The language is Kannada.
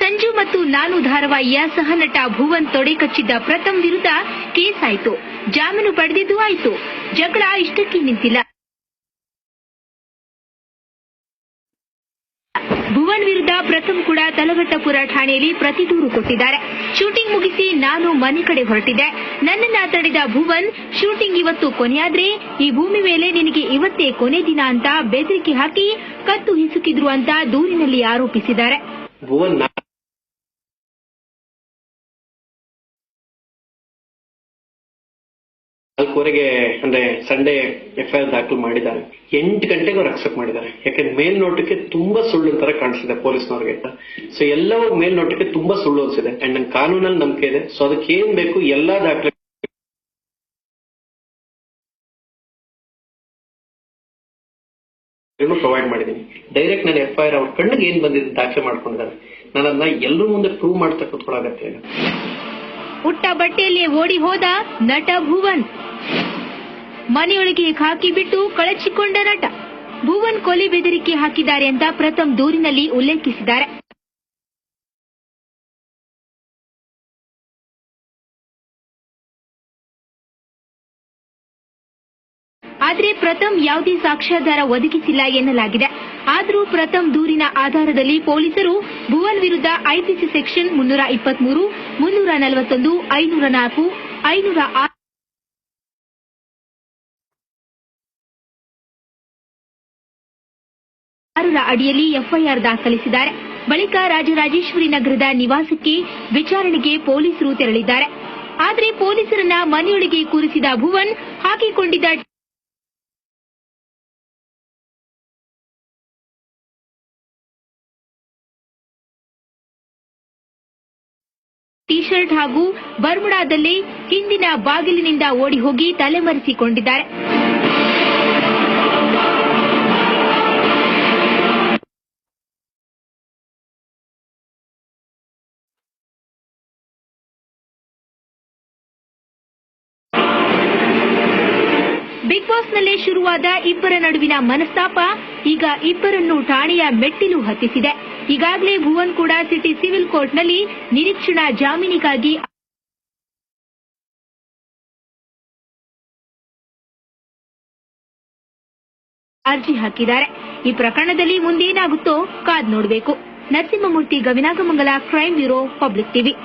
ಸಂಜು ಮತ್ತು ನಾನು ಧಾರಾವಾಹಿಯ ಸಹನಟ ಭುವನ್ ತೊಡೆ ಕಚ್ಚಿದ್ದ ಪ್ರಥಮ್ ವಿರುದ್ಧ ಕೇಸ್ ಆಯಿತು. ಜಾಮೀನು ಪಡೆದಿದ್ದು ಆಯಿತು. ಜಗಳ ಇಷ್ಟಕ್ಕೆ ನಿಂತಿಲ್ಲ. ಭುವನ್ ವಿರುದ್ಧ ಪ್ರಥಮ್ ಕೂಡ ತಲಘಟ್ಟಪುರ ಠಾಣೆಯಲ್ಲಿ ಪ್ರತಿ ದೂರು ಕೊಟ್ಟಿದ್ದಾರೆ. ಶೂಟಿಂಗ್ ಮುಗಿಸಿ ನಾನು ಮನೆ ಕಡೆ ಹೊರಟಿದ್ದೆ. ನನ್ನನ್ನ ತಡೆದ ಭುವನ್, ಶೂಟಿಂಗ್ ಇವತ್ತು ಕೊನೆಯಾದ್ರೆ ಈ ಭೂಮಿ ಮೇಲೆ ನಿನಗೆ ಇವತ್ತೇ ಕೊನೆ ದಿನ ಅಂತ ಬೆದರಿಕೆ ಹಾಕಿ ಕತ್ತು ಹಿಸುಕಿದ್ರು ಅಂತ ದೂರಿನಲ್ಲಿ ಆರೋಪಿಸಿದ್ದಾರೆ. ಭುವನ್ 4:15 ಅಂದ್ರೆ ಸಂಡೇ FIR ದಾಖಲು ಮಾಡಿದ್ದಾರೆ. 8 ಗಂಟೆಗೆ ಅವ್ರು ಅಕ್ಸೆಪ್ಟ್ ಮಾಡಿದ್ದಾರೆ. ಯಾಕಂದ್ರೆ ಮೇಲ್ನೋಟಕ್ಕೆ ತುಂಬಾ ಸುಳ್ಳು ತರ ಕಾಣಿಸಿದೆ ಪೊಲೀಸ್ನವ್ರಿಗೆ. ಸೊ ಎಲ್ಲವೂ ಮೇಲ್ನೋಟಕ್ಕೆ ತುಂಬಾ ಸುಳ್ಳು ಅನ್ಸಿದೆ. ಅಂಡ್ ನಂಗೆ ಕಾನೂನಲ್ಲಿ ನಂಬಿಕೆ ಇದೆ. ಸೊ ಅದಕ್ಕೆ ಏನ್ ಬೇಕು ಎಲ್ಲಾ ದಾಖಲೆ ಪ್ರೊವೈಡ್ ಮಾಡಿದ್ದೀನಿ. ಡೈರೆಕ್ಟ್ ನಾನು FIR ಅವ್ರ ಕಣ್ಣಿಗೆ ಏನ್ ಬಂದಿದೆ ದಾಖಲೆ ಮಾಡ್ಕೊಂಡಿದ್ದಾರೆ. ನಾನು ಅದನ್ನ ಎಲ್ಲರ ಮುಂದೆ ಪ್ರೂವ್ ಮಾಡ್ತಾ ಕೂತ್ಕೊಳ್ಳಾಗತ್ತೆ. ಉಟ್ಟ ಬಟ್ಟೆಯಲ್ಲಿಯೇ ಓಡಿ ಹೋದ ನಟ ಭುವನ್. ಮನೆಯೊಳಗೆ ಹಾಕಿ ಬಿಟ್ಟು ಕಳಚಿಕೊಂಡ ನಟ ಭುವನ್ ಕೊಲೆ ಬೆದರಿಕೆ ಹಾಕಿದ್ದಾರೆ ಅಂತ ಪ್ರಥಮ್ ದೂರಿನಲ್ಲಿ ಉಲ್ಲೇಖಿಸಿದ್ದಾರೆ. ಆದರೆ ಪ್ರಥಮ್ ಯಾವುದೇ ಸಾಕ್ಷ್ಯಾಧಾರ ಒದಗಿಸಿಲ್ಲ ಎನ್ನಲಾಗಿದೆ. ಆದರೂ ಪ್ರಥಮ್ ದೂರಿನ ಆಧಾರದಲ್ಲಿ ಪೊಲೀಸರು ಭುವನ್ ವಿರುದ್ಧ IPC ಸೆಕ್ಷನ್ 323, 341, 504, 506 ಅಡಿಯಲ್ಲಿ FIR ದಾಖಲಿಸಿದ್ದಾರೆ. ಬಳಿಕ ರಾಜರಾಜೇಶ್ವರಿ ನಗರದ ನಿವಾಸಕ್ಕೆ ವಿಚಾರಣೆಗೆ ಪೊಲೀಸರು ತೆರಳಿದ್ದಾರೆ. ಆದರೆ ಪೊಲೀಸರನ್ನ ಮನೆಯೊಳಗೆ ಕೂರಿಸಿದ ಭುವನ್ ಹಾಕಿಕೊಂಡಿದ್ದ ಟಿ ಶರ್ಟ್ ಹಾಗೂ ಬರ್ಮುಡಾದಲ್ಲಿ ಹಿಂದಿನ ಬಾಗಿಲಿನಿಂದ ಓಡಿ ಹೋಗಿ ತಲೆಮರೆಸಿಕೊಂಡಿದ್ದಾರೆ. ಬಿಗ್ ಬಾಸ್ನಲ್ಲೇ ಶುರುವಾದ ಇಬ್ಬರ ನಡುವಿನ ಮನಸ್ತಾಪ ಈಗ ಇಬ್ಬರನ್ನು ಠಾಣೆಯ ಮೆಟ್ಟಿಲು ಹತ್ತಿಸಿದೆ. ಈಗಾಗಲೇ ಭುವನ್ ಕೂಡ ಸಿಟಿ ಸಿವಿಲ್ ಕೋರ್ಟ್ನಲ್ಲಿ ನಿರೀಕ್ಷಣಾ ಜಾಮೀನಿಗಾಗಿ ಅರ್ಜಿ ಹಾಕಿದ್ದಾರೆ. ಈ ಪ್ರಕರಣದಲ್ಲಿ ಮುಂದೇನಾಗುತ್ತೋ ಕಾದ್ ನೋಡಬೇಕು. Narasimhamurthy, Gavinagamangala, crime bureau, public TV.